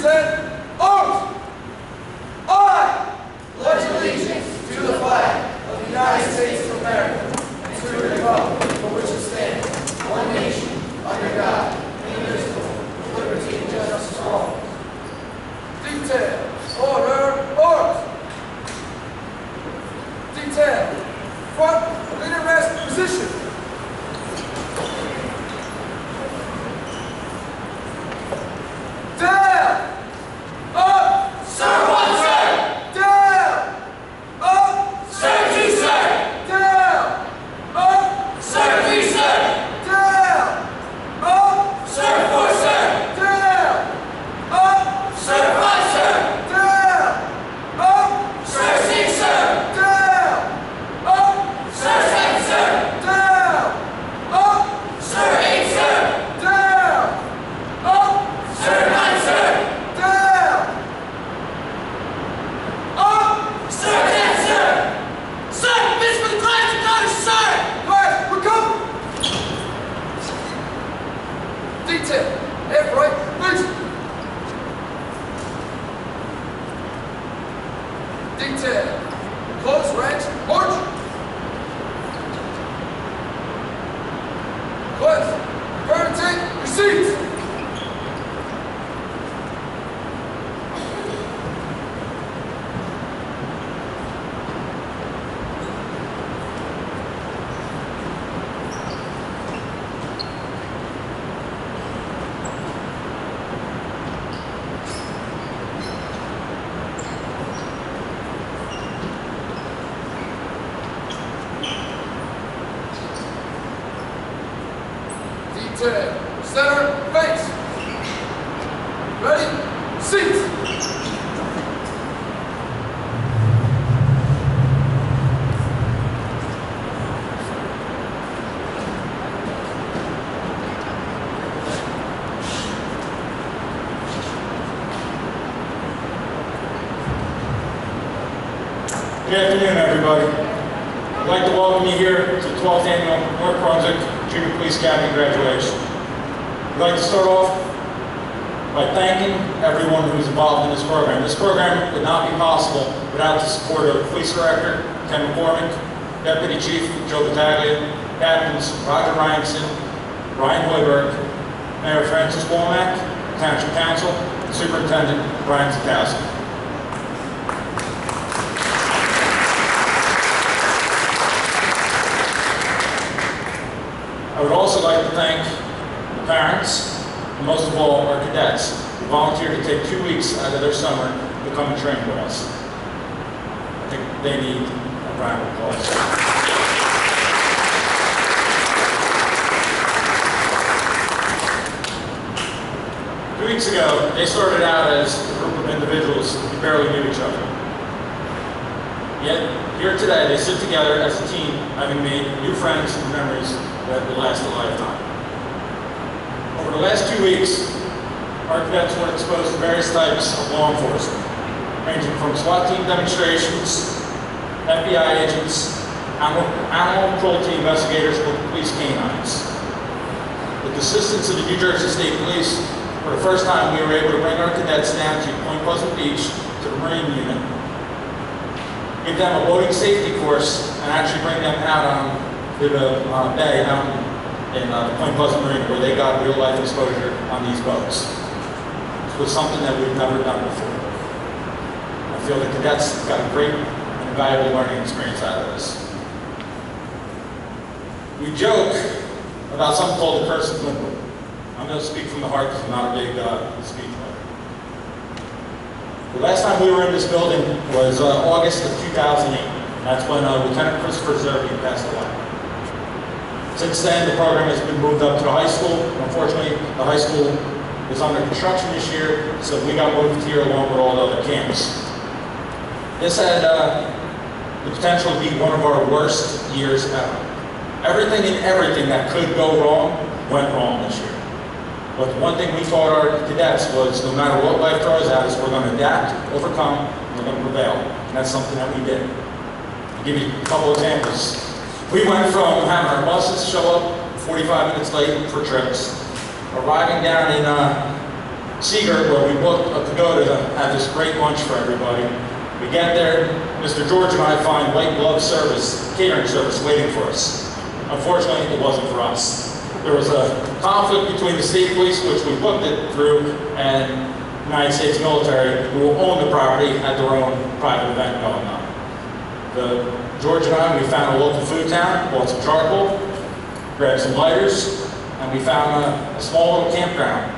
present arms. I pledge allegiance to the flag of the United States of America and to the republic for which it stands, one nation, under God, indivisible, with liberty and justice for all. Detail, order, arms. Detail, front, leader rest position. Down! Up! Sir, one, sir! Down! Up! Sir, two, sir! Down! Up! Sir, three, sir! Down! Up! Sir, four, sir! Down! Up! Sir, five, sir! Down! Up! Sir, six, sir! Down! Up! Sir, seven, sir! Down! Up! Sir, eight, sir! Down! Up! Sir, nine, sir! Down! Up! Sir, 10, sir! Sir, this for the class of Congress, sir! Class, recover! Detail, left, right, please. Detail, close ranks, march. Class, prepare to take your seats. Detail, center, face. Ready, seats. Good afternoon, everybody. I'd like to welcome you here to the 12th Annual North Brunswick Junior Police Academy graduation. I'd like to start off by thanking everyone who's involved in this program. This program would not be possible without the support of Police Director Ken McCormick, Deputy Chief Joe Battaglia, Captains Roger Ryanson, Ryan Hoiberg, Mayor Francis Womack, Township Council, and Superintendent Brian Zakowski. I would also like to thank the parents, and most of all our cadets, who volunteered to take 2 weeks out of their summer to come and train with us. I think they need a round of applause. 2 weeks ago, they started out as a group of individuals who barely knew each other. Yet, here today, they sit together as a team, having made new friends and memories that will last a lifetime. Over the last 2 weeks, our cadets were exposed to various types of law enforcement, ranging from SWAT team demonstrations, FBI agents, animal cruelty investigators with police canines. With the assistance of the New Jersey State Police, for the first time we were able to bring our cadets down to Point Pleasant Beach to the Marine Unit, give them a boating safety course, and actually bring them out on to the bay out in Point Pleasant Marine, where they got real-life exposure on these boats. This was something that we've never done before. I feel the cadets got a great and valuable learning experience out of this. We joke about something called the curse of Brunswick. I'm going to speak from the heart because I'm not a big speech writer. The last time we were in this building was August of 2008. That's when Lieutenant Christopher Zerbe passed away. Since then, the program has been moved up to the high school. Unfortunately, the high school is under construction this year, so we got moved here along with all the other camps. This had the potential to be one of our worst years ever. Everything and everything that could go wrong went wrong this year. But the one thing we taught our cadets was no matter what life throws at us, we're going to adapt, overcome, and we're going to prevail. And that's something that we did. I'll give you a couple examples. We went from having our buses show up 45 minutes late for trips, arriving down in Seeger, where we booked a pagoda to have this great lunch for everybody. We get there, Mr. George and I find white glove service, catering service waiting for us. Unfortunately, it wasn't for us. There was a conflict between the state police, which we booked it through, and the United States military, who owned the property, had their own private event going on. George and I, we found a local food town, bought some charcoal, grabbed some lighters, and we found a small little campground.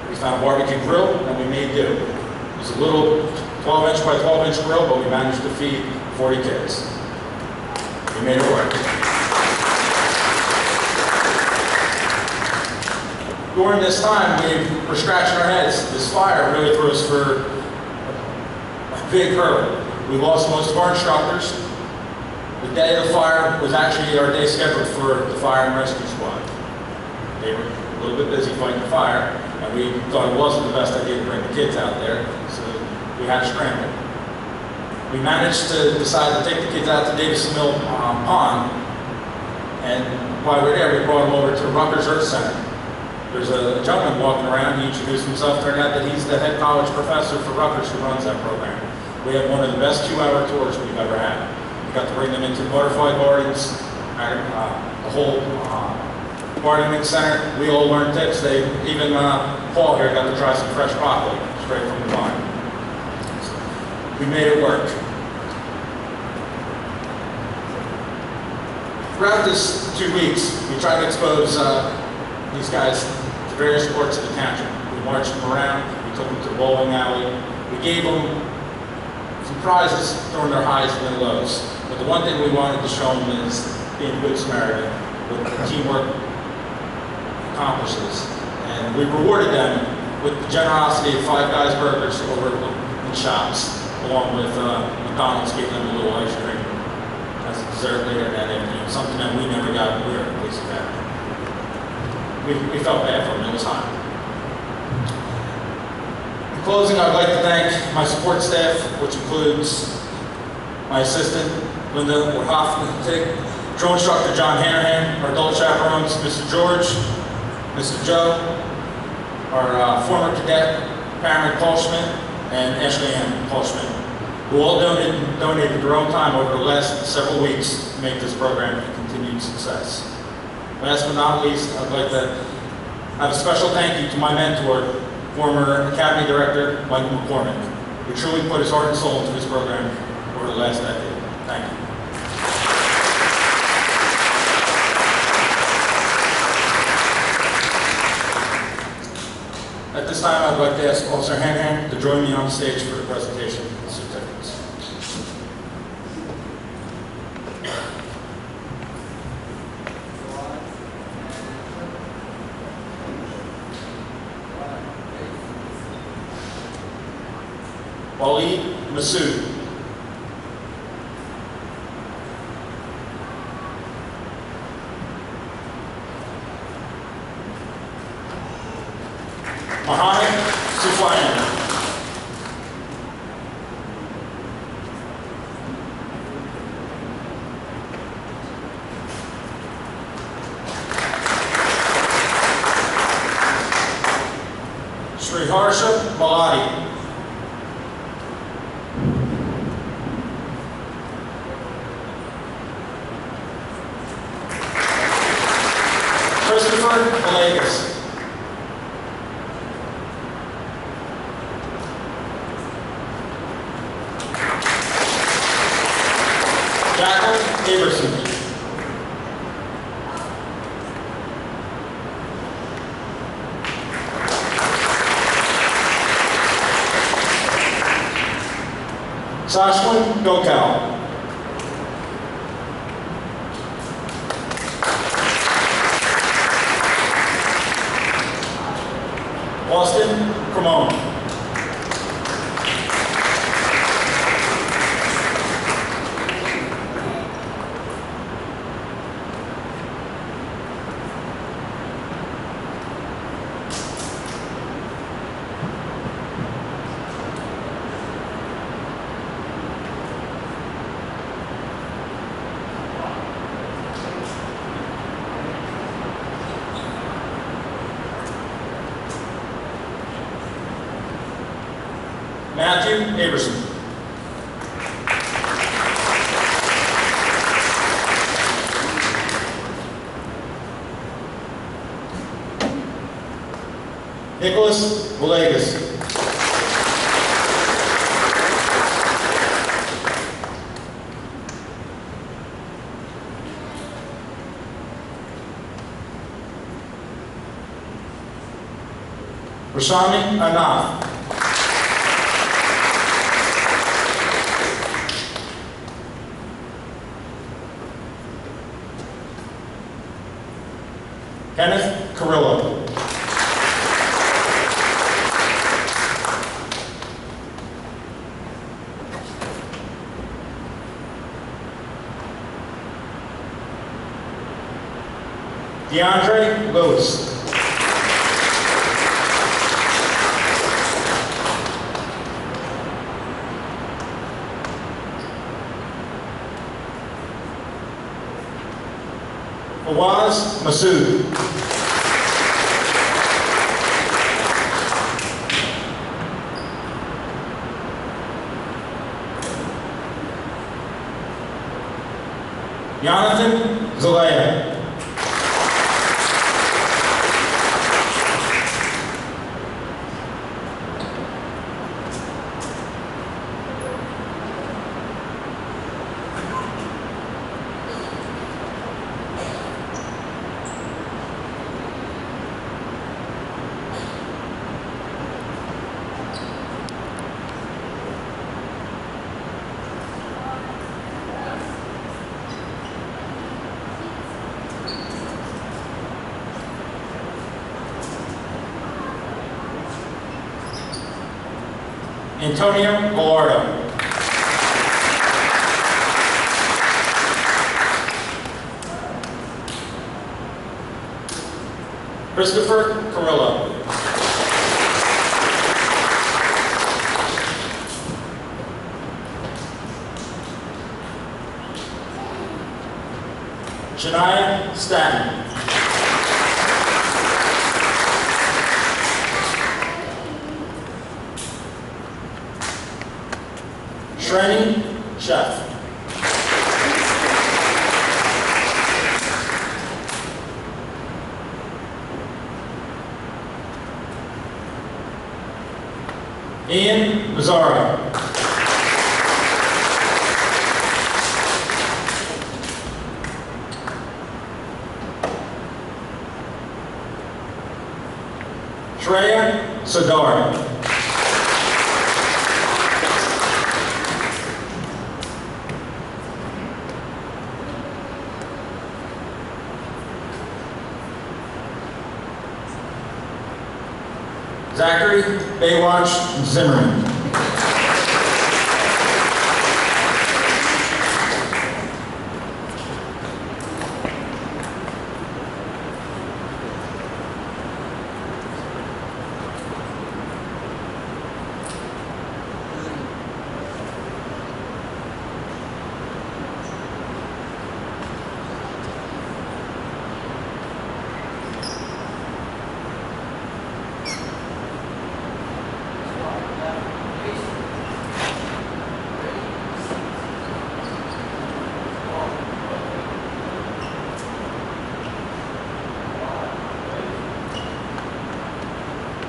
We found a barbecue grill, and we made do. It was a little 12-inch by 12-inch grill, but we managed to feed 40 kids. We made it work. During this time, we were scratching our heads. This fire really threw us for a big hurdle. We lost most of our instructors. The day of the fire was actually our day scheduled for the fire and rescue squad. They were a little bit busy fighting the fire, and we thought it wasn't the best idea to bring the kids out there, so we had to scramble. We managed to decide to take the kids out to Davis Mill Pond, and while we were there, we brought them over to Rutgers Earth Center. There's a gentleman walking around. He introduced himself. Turned out that he's the head college professor for Rutgers who runs that program. We had one of the best 2-hour tours we've ever had. We got to bring them into butterfly gardens, the whole gardening center. We all learned tips. Even Paul here got to try some fresh broccoli straight from the vine. So we made it work. Throughout this 2 weeks, we tried to expose these guys to various sports of the township. We marched them around. We took them to the bowling alley. We gave them some prizes during their highs and their lows. But the one thing we wanted to show them is being a good Samaritan, what teamwork accomplishes. And we rewarded them with the generosity of Five Guys Burgers over in shops, along with McDonald's gave them a little ice cream as a dessert later that evening, something that we never got when we were at the police academy. We felt bad for them, it was hot. In closing, I'd like to thank my support staff, which includes my assistant, Linda Hoffman, drill instructor John Hanahan, our adult chaperones, Mr. George, Mr. Joe, our former cadet, Cameron Paul-Schmidt, and Ashley Ann Paul-Schmidt, who all donated their own time over the last several weeks to make this program a continued success. Last but not least, I'd like to have a special thank you to my mentor, former Academy Director, Michael McCormick, who truly put his heart and soul into this program over the last decade. Thank you. At this time, I'd like to ask Officer Hanahan to join me on stage for the presentation of the certificates. Waleed Masood. Mohammed Sufyan. Sriharsha Maladi. Christopher Villegas. Jacqueline Aberson. Sashwin Gokal. Austin Cremona. Matthew Aberson. Nicholas Villegas. Rashami Anath. Kenneth Carrillo. DeAndre Lewis. Fawaz Masood. Jonathan Zelaya. Antonio Gallardo. Christopher Carrillo. Shania Stanton. Shrini Chef. Ian Mazzara. Shreya Sadar. Zachary Baywatch Zimmerman.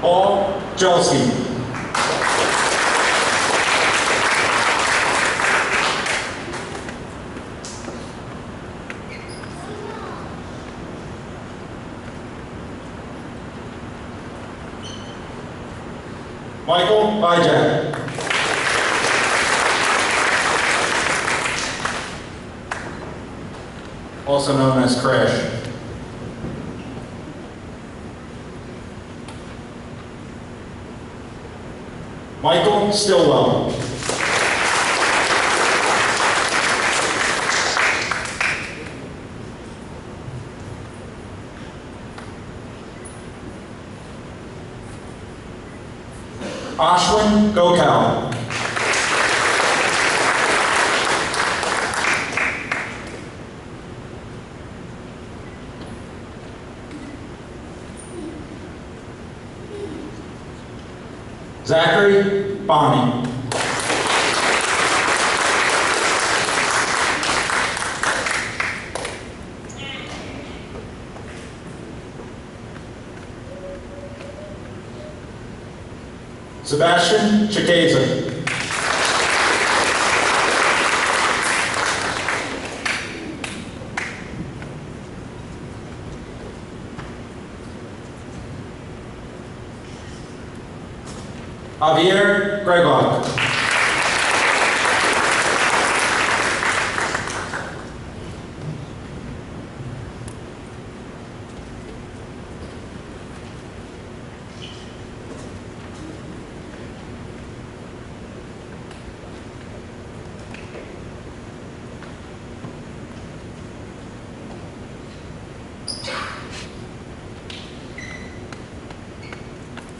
Paul Jelsey. Michael Bijak. Also known as Crash. Michael Stillwell. Ashwin Gokal. Zachary Bonnie. Sebastian Chikeza. Javier Gregor.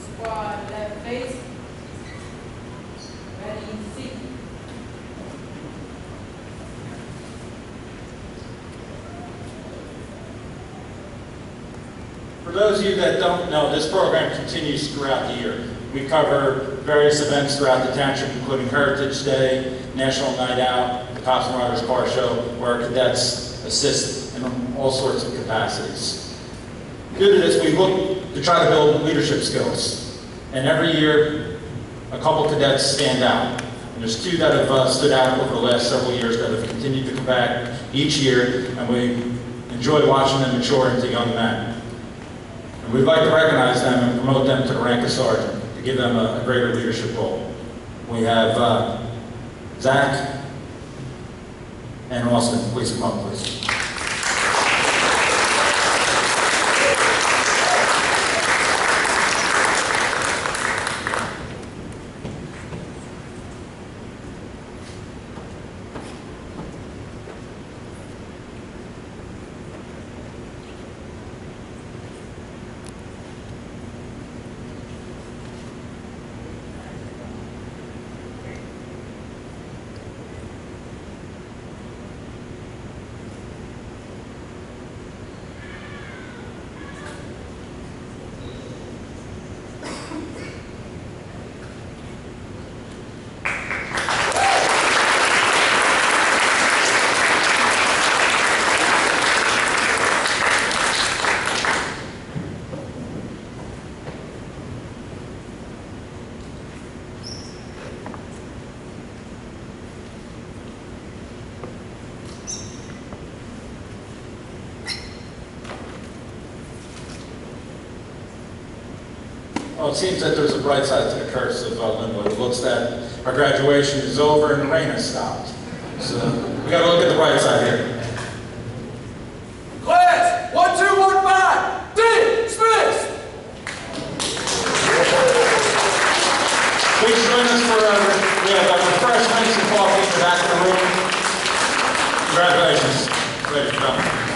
Squad left face. Ready, seat. For those of you that don't know, this program continues throughout the year. We cover various events throughout the township, including Heritage Day, National Night Out, the Cops and Riders Car Show, where our cadets assist in all sorts of capacities. Due to this, we look to try to build leadership skills. And every year, a couple cadets stand out. And there's two that have stood out over the last several years that have continued to come back each year, and we enjoy watching them mature into young men. And we'd like to recognize them and promote them to the rank of sergeant, to give them a greater leadership role. We have Zach and Austin. Please come up, please. Well, it seems that there's a bright side to the curse of Linwood. It looks that our graduation is over and the rain has stopped. So we got to look at the bright side here. Class, 1215, dismissed! Please join us for we have refreshments and coffee in the back of the room. Congratulations. Ladies and gentlemen.